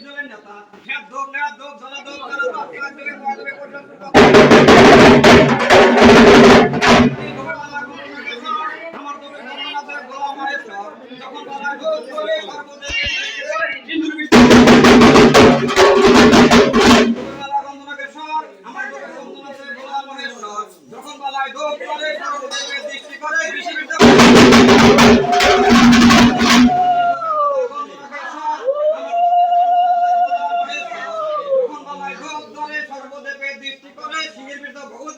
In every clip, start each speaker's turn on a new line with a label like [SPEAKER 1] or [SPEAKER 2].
[SPEAKER 1] দলের নেতা খেদব নেদব জলাদব জলাদব কাজে কাজে পর্যন্ত আমার তো গণনাতে গোলাম মায়েশ্বর যখন বলা গোল করে সর্বদে হিন্দু আমার তো গণনাতে গোলাম মায়েশ্বর যখন বলা গোল করে সর্বদে দৃষ্টি করে সর্বদেবে দৃষ্টি করে সিংহের বিরুদ্ধে ভগবত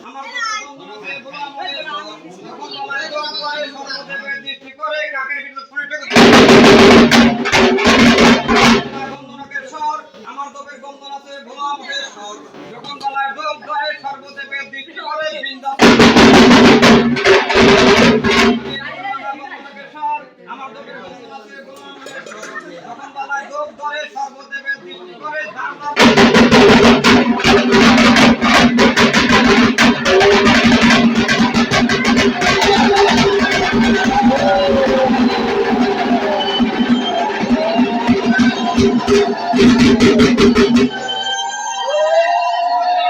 [SPEAKER 1] আমার সর্বদেবে দৃষ্টি করে কাকের বিরুদ্ধে আমার দবের বন্ধন আছে ভোলা মহেশ্বর যখন বলায় যোগ ধরে সর্বদেবে দৃষ্টি করে আমার দবের বন্ধন আছে ভোলা মহেশ্বর যখন বলায় যোগ ধরে সর্বদেবে দৃষ্টি করে
[SPEAKER 2] Thank you.